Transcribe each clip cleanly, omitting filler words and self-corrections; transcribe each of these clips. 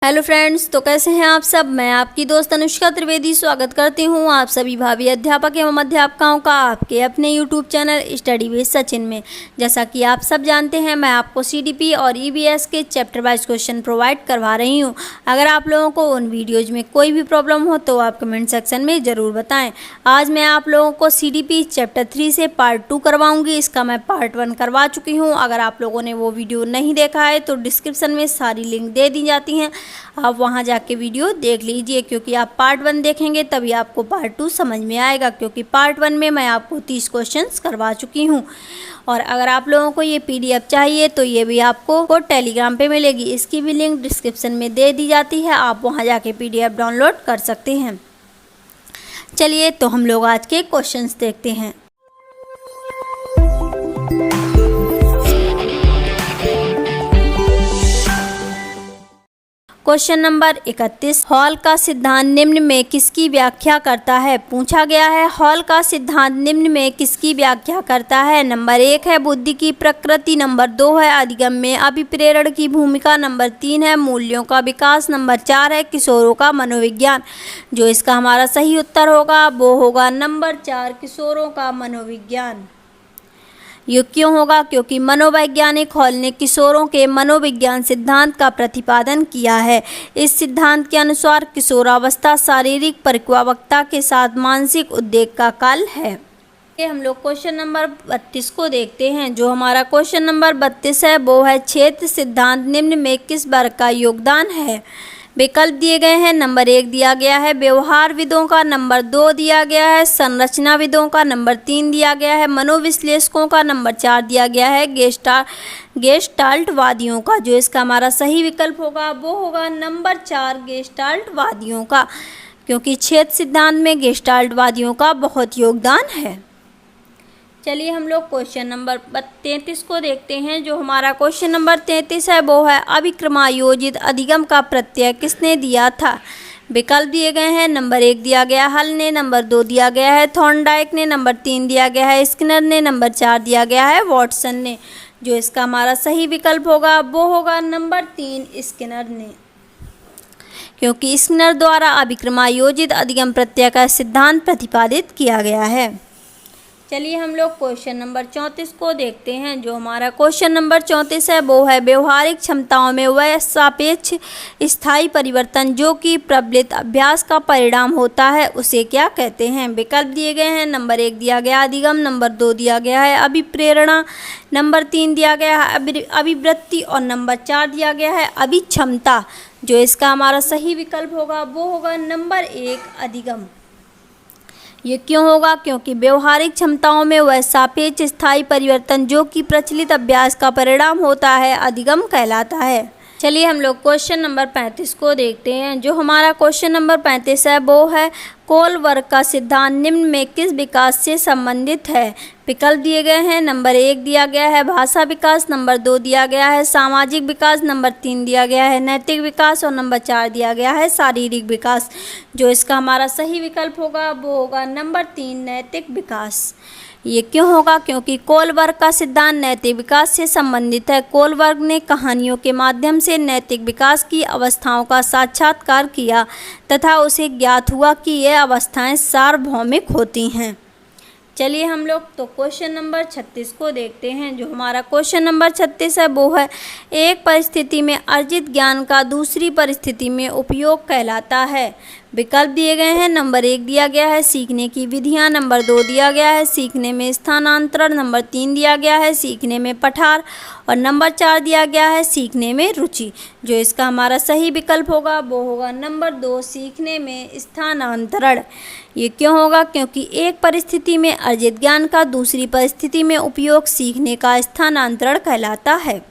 Hello friends, तो कैसे हैं आप सब। मैं आपकी दोस्त अनुष्का त्रिवेदी स्वागत करती हूं आप सभी भावी अध्यापक एवं अध्यापकों का आपके अपने YouTube channel study with Sachin में। जैसा कि आप सब जानते हैं, मैं आपको सीडीपी और ईवीएस के चैप्टर वाइज क्वेश्चन प्रोवाइड करवा रही हूं। अगर आप लोगों को उन वीडियोज़ में कोई भी प्रॉब्लम हो तो आप कमेंट सेक्शन में ज़रूर बताएँ। आज मैं आप लोगों को सीडीपी चैप्टर 3 से पार्ट 2 करवाऊँगी। इसका मैं पार्ट 1 करवा चुकी हूँ। अगर आप लोगों ने वो वीडियो नहीं देखा है तो डिस्क्रिप्शन में सारी लिंक दे दी जाती हैं, आप वहां जाके वीडियो देख लीजिए, क्योंकि आप पार्ट 1 देखेंगे तभी आपको पार्ट 2 समझ में आएगा। क्योंकि पार्ट 1 में मैं आपको 30 क्वेश्चंस करवा चुकी हूं। और अगर आप लोगों को ये पीडीएफ चाहिए तो ये भी आपको टेलीग्राम पे मिलेगी। इसकी भी लिंक डिस्क्रिप्शन में दे दी जाती है, आप वहां जाके पीडीएफ डाउनलोड कर सकते हैं। चलिए तो हम लोग आज के क्वेश्चंस देखते हैं। क्वेश्चन नंबर 31, हॉल का सिद्धांत निम्न में किसकी व्याख्या करता है। पूछा गया है हॉल का सिद्धांत निम्न में किसकी व्याख्या करता है। नंबर 1 है बुद्धि की प्रकृति, नंबर 2 है अधिगम में अभिप्रेरण की भूमिका, नंबर 3 है मूल्यों का विकास, नंबर 4 है किशोरों का मनोविज्ञान। जो इसका हमारा सही उत्तर होगा वो होगा नंबर 4, किशोरों का मनोविज्ञान। ये क्यों होगा? क्योंकि मनोवैज्ञानिक हॉल ने किशोरों के मनोविज्ञान सिद्धांत का प्रतिपादन किया है। इस सिद्धांत के अनुसार किशोरावस्था शारीरिक परिपक्वता के साथ मानसिक उद्वेग का काल है। हम लोग क्वेश्चन नंबर 32 को देखते हैं। जो हमारा क्वेश्चन नंबर 32 है वो है क्षेत्र सिद्धांत निम्न में किस वर्ग का योगदान है। विकल्प दिए गए हैं। नंबर 1 दिया गया है व्यवहारविदों का, नंबर 2 दिया गया है संरचनाविदों का, नंबर 3 दिया गया है मनोविश्लेषकों का, नंबर 4 दिया गया है गेस्टाल्टवादियों का। जो इसका हमारा सही विकल्प होगा वो होगा नंबर 4, गेस्टाल्टवादियों का। क्योंकि क्षेत्र सिद्धांत में गेस्टाल्टवादियों का बहुत योगदान है। चलिए हम लोग क्वेश्चन नंबर 33 को देखते हैं। जो हमारा क्वेश्चन नंबर 33 है वो है अभिक्रमायोजित अधिगम का प्रत्यय किसने दिया था। विकल्प दिए गए हैं। नंबर 1 दिया गया हल ने, नंबर 2 दिया गया है थॉर्नडाइक ने, नंबर 3 दिया गया है स्किनर ने, नंबर 4 दिया गया है वॉटसन ने। जो इसका हमारा सही विकल्प होगा वो होगा नंबर 3, स्किनर ने। क्योंकि स्किनर द्वारा अभिक्रमायोजित अधिगम प्रत्यय का सिद्धांत प्रतिपादित किया गया है। चलिए हम लोग क्वेश्चन नंबर 34 को देखते हैं। जो हमारा क्वेश्चन नंबर 34 है वो है व्यवहारिक क्षमताओं में वह सापेक्ष स्थायी परिवर्तन जो कि प्रबलित अभ्यास का परिणाम होता है उसे क्या कहते हैं। विकल्प दिए गए हैं। नंबर 1 दिया गया अधिगम, नंबर 2 दिया गया है अभिप्रेरणा, नंबर 3 दिया गया है अभिवृत्ति और नंबर 4 दिया गया है अभिक्षमता। जो इसका हमारा सही विकल्प होगा वो होगा नंबर 1, अधिगम। ये क्यों होगा? क्योंकि व्यवहारिक क्षमताओं में वह सापेक्ष स्थायी परिवर्तन जो कि प्रचलित अभ्यास का परिणाम होता है अधिगम कहलाता है। चलिए हम लोग क्वेश्चन नंबर 35 को देखते हैं। जो हमारा क्वेश्चन नंबर 35 है वो है कोलबर्ग का सिद्धांत निम्न में किस विकास से संबंधित है। विकल्प दिए गए हैं। नंबर 1 दिया गया है भाषा विकास, नंबर 2 दिया गया है सामाजिक विकास, नंबर 3 दिया गया है नैतिक विकास और नंबर 4 दिया गया है शारीरिक विकास। जो इसका हमारा सही विकल्प होगा वो होगा नंबर 3, नैतिक विकास। ये क्यों होगा? क्योंकि कोलबर्ग का सिद्धांत नैतिक विकास से संबंधित है। कोलबर्ग ने कहानियों के माध्यम से नैतिक विकास की अवस्थाओं का साक्षात्कार किया तथा उसे ज्ञात हुआ कि ये अवस्थाएं सार्वभौमिक होती हैं। चलिए हम लोग तो क्वेश्चन नंबर 36 को देखते हैं। जो हमारा क्वेश्चन नंबर 36 है वो है एक परिस्थिति में अर्जित ज्ञान का दूसरी परिस्थिति में उपयोग कहलाता है। विकल्प दिए गए हैं। नंबर 1 दिया गया है सीखने की विधियां, नंबर 2 दिया गया है सीखने में स्थानांतरण, नंबर 3 दिया गया है सीखने में पठार और नंबर 4 दिया गया है सीखने में रुचि। जो इसका हमारा सही विकल्प होगा वो होगा नंबर 2, सीखने में स्थानांतरण। ये क्यों होगा? क्योंकि एक परिस्थिति में अर्जित ज्ञान का दूसरी परिस्थिति में उपयोग सीखने का स्थानांतरण कहलाता है।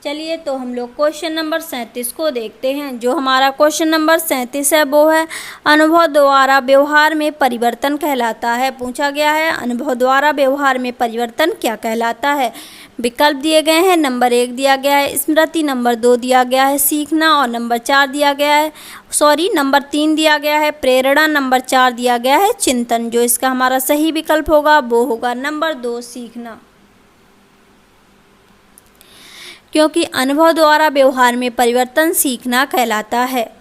चलिए तो हम लोग क्वेश्चन नंबर 37 को देखते हैं। जो हमारा क्वेश्चन नंबर 37 है वो है अनुभव द्वारा व्यवहार में परिवर्तन कहलाता है। पूछा गया है अनुभव द्वारा व्यवहार में परिवर्तन क्या कहलाता है। विकल्प दिए गए हैं। नंबर 1 दिया गया है स्मृति, नंबर 2 दिया गया है सीखना और नंबर 4 दिया गया है नंबर 3 दिया गया है प्रेरणा, नंबर 4 दिया गया है चिंतन। जो इसका हमारा सही विकल्प होगा वो होगा नंबर 2, सीखना। क्योंकि अनुभव द्वारा व्यवहार में परिवर्तन सीखना कहलाता है।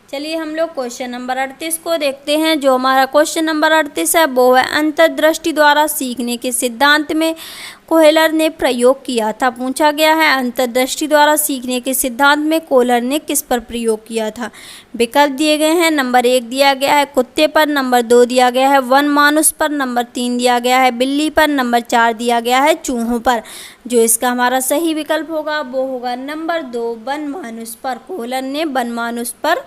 चलिए हम लोग क्वेश्चन नंबर 38 को देखते हैं। जो हमारा क्वेश्चन नंबर 38 है वो है अंतर्दृष्टि द्वारा सीखने के सिद्धांत में कोहलर ने प्रयोग किया था। पूछा गया है अंतर्दृष्टि द्वारा सीखने के सिद्धांत में कोहलर ने किस पर प्रयोग किया था। विकल्प दिए गए हैं। नंबर 1 दिया गया है कुत्ते पर, नंबर 2 दिया गया है वन मानुष पर, नंबर 3 दिया गया है बिल्ली पर, नंबर 4 दिया गया है चूहों पर। जो इसका हमारा सही विकल्प होगा वो होगा नंबर 2 वन मानुष पर। कोहलर ने वन मानुष पर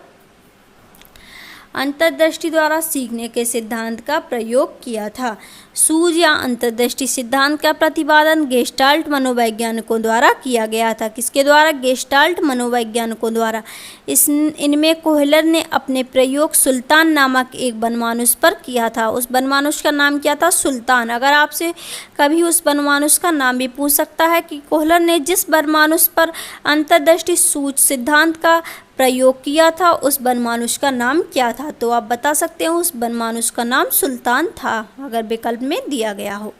अंतर्दृष्टि द्वारा सीखने के सिद्धांत का प्रयोग किया था। सूझ या अंतर्दृष्टि सिद्धांत का प्रतिपादन गेस्टाल्ट मनोवैज्ञानिकों द्वारा किया गया था। किसके द्वारा? गेस्टाल्ट मनोवैज्ञानिकों द्वारा। इनमें कोहलर ने अपने प्रयोग सुल्तान नामक एक वनमानुष पर किया था। उस वनमानुष का नाम क्या था? सुल्तान। अगर आपसे कभी उस वनमानुष का नाम भी पूछ सकता है कि कोहलर ने जिस वनमानुष पर अंतर्दृष्टि सूझ सिद्धांत का प्रयोग किया था उस वनमानुष का नाम क्या था, तो आप बता सकते हो उस वनमानुष का नाम सुल्तान था, अगर विकल्प में दिया गया हो।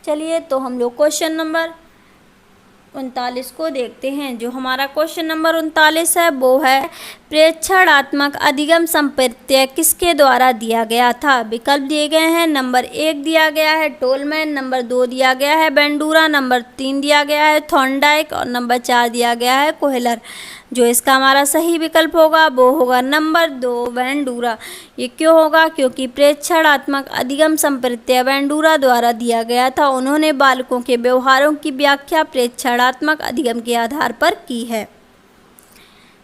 चलिए तो हम लोग क्वेश्चन नंबर 39 को देखते हैं। जो हमारा क्वेश्चन नंबर 39 है वो है प्रेक्षणात्मक अधिगम संप्रत्यय किसके द्वारा दिया गया था। विकल्प दिए गए हैं। नंबर 1 दिया गया है टोलमैन, नंबर 2 दिया गया है बेंडूरा, नंबर 3 दिया गया है थॉर्नडाइक और नंबर 4 दिया गया है कोहलर। जो इसका हमारा सही विकल्प होगा वो होगा नंबर 2 बेंडूरा। ये क्यों होगा? क्योंकि प्रेक्षणात्मक अधिगम संप्रत्यय बेंडूरा द्वारा दिया गया था। उन्होंने बालकों के व्यवहारों की व्याख्या प्रेक्षणात्मक अधिगम के आधार पर की है।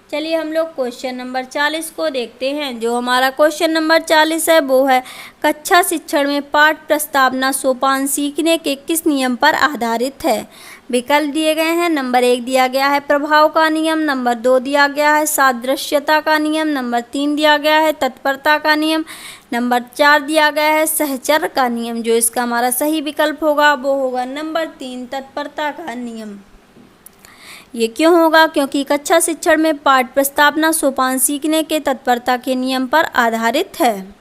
चलिए हम लोग क्वेश्चन नंबर 40 को देखते हैं। जो हमारा क्वेश्चन नंबर 40 है वो है कक्षा शिक्षण में पाठ प्रस्तावना सोपान सीखने के किस नियम पर आधारित है। विकल्प दिए गए हैं। नंबर 1 दिया गया है प्रभाव का नियम, नंबर 2 दिया गया है सादृश्यता का नियम, नंबर 3 दिया गया है तत्परता का नियम, नंबर 4 दिया गया है सहचर का नियम। जो इसका हमारा सही विकल्प होगा वो होगा नंबर 3 तत्परता का नियम। ये क्यों होगा? क्योंकि कक्षा शिक्षण में पाठ प्रस्तावना सोपान सीखने के तत्परता के नियम पर आधारित है।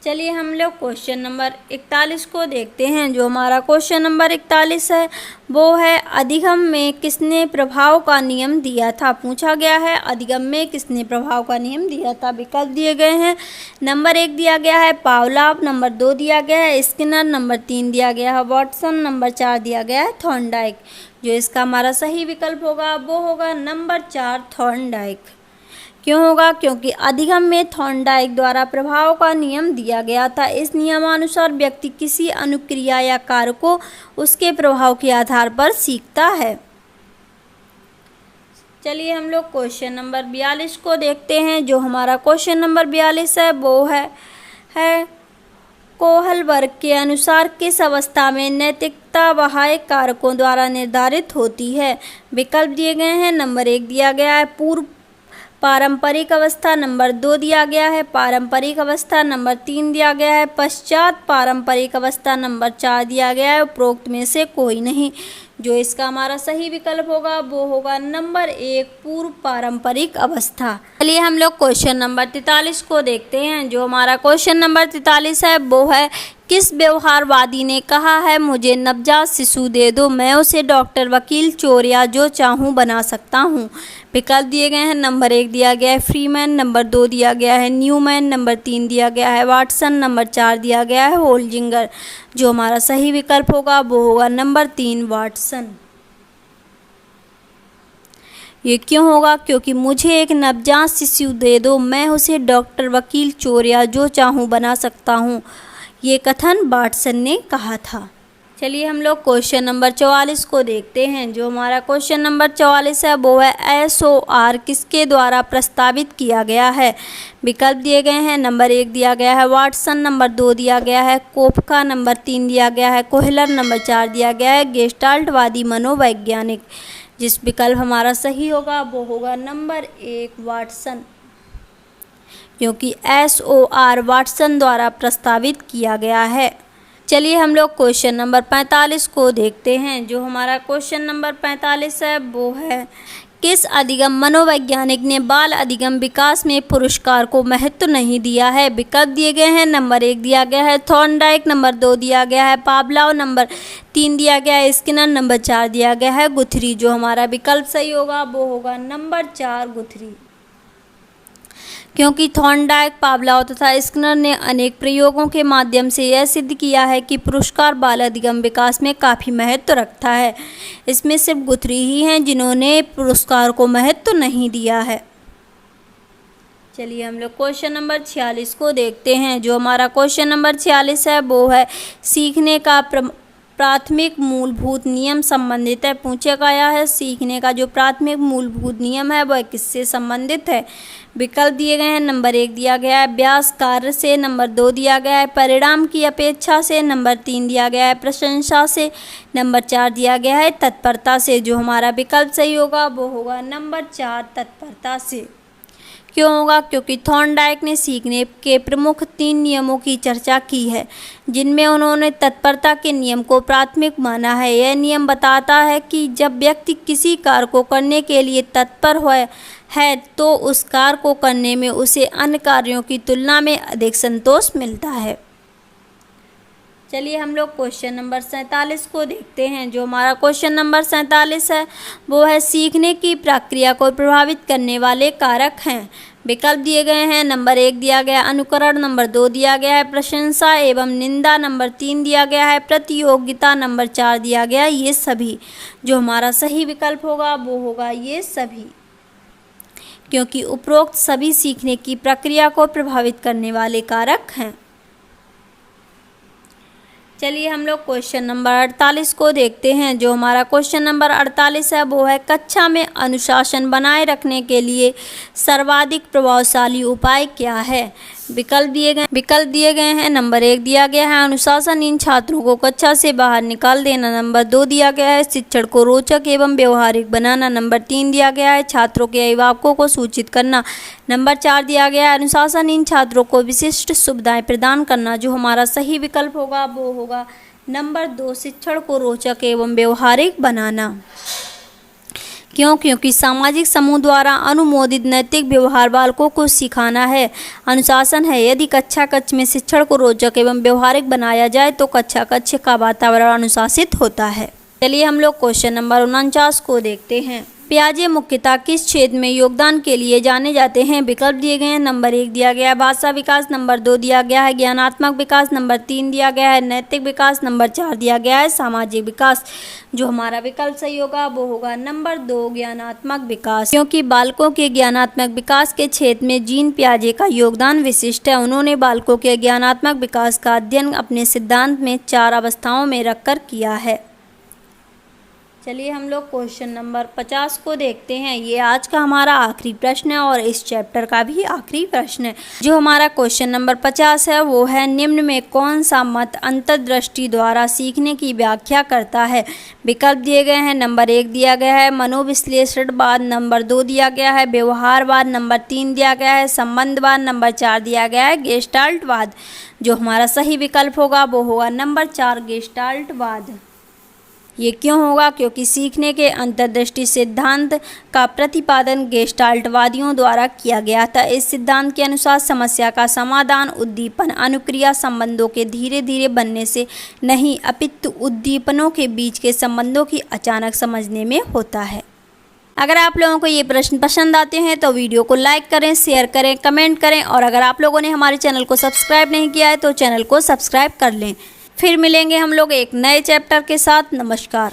चलिए हम लोग क्वेश्चन नंबर 41 को देखते हैं। जो हमारा क्वेश्चन नंबर 41 है वो है अधिगम में किसने प्रभाव का नियम दिया था। पूछा गया है अधिगम में किसने प्रभाव का नियम दिया था। विकल्प दिए गए हैं। नंबर 1 दिया गया है पावलाव, नंबर 2 दिया गया है स्किनर, नंबर 3 दिया गया है वॉटसन, नंबर 4 दिया गया है थॉर्नडाइक। जो इसका हमारा सही विकल्प होगा वो होगा नंबर 4 थॉर्नडाइक। क्यों होगा? क्योंकि अधिगम में थॉर्नडाइक द्वारा प्रभाव का नियम दिया गया था। इस नियमानुसार व्यक्ति किसी अनुक्रिया या कार्य को उसके प्रभाव के आधार पर सीखता है। चलिए हम लोग क्वेश्चन नंबर 42 को देखते हैं। जो हमारा क्वेश्चन नंबर 42 है वो है कोहल वर्ग के अनुसार किस अवस्था में नैतिकता बाह्य कारकों द्वारा निर्धारित होती है। विकल्प दिए गए हैं। नंबर 1 दिया गया है पूर्व पारंपरिक अवस्था, नंबर 2 दिया गया है पारंपरिक अवस्था, नंबर 3 दिया गया है पश्चात पारंपरिक अवस्था, नंबर 4 दिया गया है उपरोक्त में से कोई नहीं। जो इसका हमारा सही विकल्प होगा वो होगा नंबर 1 पूर्व पारंपरिक अवस्था। चलिए हम लोग क्वेश्चन नंबर 43 को देखते हैं। जो हमारा क्वेश्चन नंबर 43 है वो है किस व्यवहारवादी ने कहा है मुझे नवजात शिशु दे दो, मैं उसे डॉक्टर, वकील, चोर या जो चाहूँ बना सकता हूँ। विकल्प दिए गए हैं। नंबर 1 दिया गया है फ्रीमैन, नंबर 2 दिया गया है न्यूमैन, नंबर 3 दिया गया है वाटसन, नंबर 4 दिया गया है होल्जिंगर। जो हमारा सही विकल्प होगा वो होगा नंबर 3 वाटसन। ये क्यों होगा? क्योंकि मुझे एक नवजात शिशु दे दो, मैं उसे डॉक्टर, वकील, चोर या जो चाहूँ बना सकता हूँ। ये कथन वाटसन ने कहा था। चलिए हम लोग क्वेश्चन नंबर 44 को देखते हैं। जो हमारा क्वेश्चन नंबर 44 है वो है SOR किसके द्वारा प्रस्तावित किया गया है। विकल्प दिए गए हैं। नंबर 1 दिया गया है वाटसन, नंबर 2 दिया गया है कोफका, नंबर 3 दिया गया है कोहलर, नंबर 4 दिया गया है गेस्टाल्टवादी मनोवैज्ञानिक। जिस विकल्प हमारा सही होगा वो होगा नंबर 1 वाटसन, क्योंकि SOR वाटसन द्वारा प्रस्तावित किया गया है। चलिए हम लोग क्वेश्चन नंबर 45 को देखते हैं। जो हमारा क्वेश्चन नंबर 45 है वो है, किस अधिगम मनोवैज्ञानिक ने बाल अधिगम विकास में पुरस्कार को महत्व नहीं दिया है? विकल्प दिए गए हैं। नंबर 1 दिया गया है थॉर्नडाइक, नंबर 2 दिया गया है पावलोव, नंबर 3 दिया गया है स्किनर, नंबर 4 दिया गया है गुथरी। जो हमारा विकल्प सही होगा वो होगा नंबर 4 गुथरी, क्योंकि थॉर्नडाइक, पावलोव तथा स्किनर ने अनेक प्रयोगों के माध्यम से यह सिद्ध किया है कि पुरस्कार बाल अधिगम विकास में काफ़ी महत्व रखता है। इसमें सिर्फ गुथरी ही हैं जिन्होंने पुरस्कार को महत्व नहीं दिया है। चलिए हम लोग क्वेश्चन नंबर 46 को देखते हैं। जो हमारा क्वेश्चन नंबर 46 है वो है, सीखने का प्राथमिक मूलभूत नियम संबंधित है। पूछा गया है सीखने का जो प्राथमिक मूलभूत नियम है वह किससे संबंधित है? विकल्प दिए गए हैं। नंबर 1 दिया गया है अभ्यास कार्य से, नंबर 2 दिया गया है परिणाम की अपेक्षा से, नंबर 3 दिया गया है प्रशंसा से, नंबर 4 दिया गया है तत्परता से। जो हमारा विकल्प सही होगा वो होगा नंबर 4 तत्परता से। क्यों होगा? क्योंकि थॉर्नडाइक ने सीखने के प्रमुख 3 नियमों की चर्चा की है, जिनमें उन्होंने तत्परता के नियम को प्राथमिक माना है। यह नियम बताता है कि जब व्यक्ति किसी कार्य को करने के लिए तत्पर है तो उस कार्य को करने में उसे अन्य कार्यों की तुलना में अधिक संतोष मिलता है। चलिए हम लोग क्वेश्चन नंबर 47 को देखते हैं। जो हमारा क्वेश्चन नंबर 47 है वो है, सीखने की प्रक्रिया को प्रभावित करने वाले कारक हैं। विकल्प दिए गए हैं। नंबर 1 दिया गया अनुकरण, नंबर 2 दिया गया है प्रशंसा एवं निंदा, नंबर 3 दिया गया है प्रतियोगिता, नंबर 4 दिया गया है ये सभी। जो हमारा सही विकल्प होगा वो होगा ये सभी, क्योंकि उपरोक्त सभी सीखने की प्रक्रिया को प्रभावित करने वाले कारक हैं। चलिए हम लोग क्वेश्चन नंबर 48 को देखते हैं। जो हमारा क्वेश्चन नंबर 48 है वो है, कक्षा में अनुशासन बनाए रखने के लिए सर्वाधिक प्रभावशाली उपाय क्या है? विकल्प दिए गए हैं। नंबर 1 दिया गया है अनुशासनहीन छात्रों को कक्षा से बाहर निकाल देना, नंबर 2 दिया गया है शिक्षण को रोचक एवं व्यवहारिक बनाना, नंबर 3 दिया गया है छात्रों के अभिभावकों को सूचित करना, नंबर 4 दिया गया है अनुशासनहीन छात्रों को विशिष्ट सुविधाएं प्रदान करना। जो हमारा सही विकल्प होगा वो होगा नंबर 2 शिक्षण को रोचक एवं व्यवहारिक बनाना। क्यों? क्योंकि सामाजिक समूह द्वारा अनुमोदित नैतिक व्यवहार बालकों को सिखाना है, अनुशासन है। यदि कक्ष में शिक्षण को रोचक एवं व्यवहारिक बनाया जाए तो कक्ष का वातावरण अनुशासित होता है। चलिए हम लोग क्वेश्चन नंबर 49 को देखते हैं। पियाजे मुख्यतः किस क्षेत्र में योगदान के लिए जाने जाते हैं? विकल्प दिए गए हैं। नंबर 1 दिया गया है भाषा विकास, नंबर 2 दिया गया है ज्ञानात्मक विकास, नंबर 3 दिया गया है नैतिक विकास, नंबर 4 दिया गया है सामाजिक विकास। जो हमारा विकल्प सही होगा वो होगा नंबर 2 ज्ञानात्मक विकास, क्योंकि बालकों के ज्ञानात्मक विकास के क्षेत्र में जीन पियाजे का योगदान विशिष्ट है। उन्होंने बालकों के ज्ञानात्मक विकास का अध्ययन अपने सिद्धांत में 4 अवस्थाओं में रखकर किया है। चलिए हम लोग क्वेश्चन नंबर 50 को देखते हैं। ये आज का हमारा आखिरी प्रश्न है और इस चैप्टर का भी आखिरी प्रश्न है। जो हमारा क्वेश्चन नंबर 50 है वो है, निम्न में कौन सा मत अंतर्दृष्टि द्वारा सीखने की व्याख्या करता है? विकल्प दिए गए हैं। नंबर 1 दिया गया है मनोविश्लेषणवाद, नंबर 2 दिया गया है व्यवहारवाद, नंबर 3 दिया गया है संबंधवाद, नंबर 4 दिया गया है गेस्टाल्टवाद। जो हमारा सही विकल्प होगा वो होगा नंबर 4 गेस्टाल्टवाद। ये क्यों होगा? क्योंकि सीखने के अंतर्दृष्टि सिद्धांत का प्रतिपादन गेस्टाल्टवादियों द्वारा किया गया था। इस सिद्धांत के अनुसार समस्या का समाधान उद्दीपन अनुक्रिया संबंधों के धीरे धीरे बनने से नहीं, अपितु उद्दीपनों के बीच के संबंधों की अचानक समझने में होता है। अगर आप लोगों को ये प्रश्न पसंद आते हैं तो वीडियो को लाइक करें, शेयर करें, कमेंट करें, और अगर आप लोगों ने हमारे चैनल को सब्सक्राइब नहीं किया है तो चैनल को सब्सक्राइब कर लें। फिर मिलेंगे हम लोग एक नए चैप्टर के साथ। नमस्कार।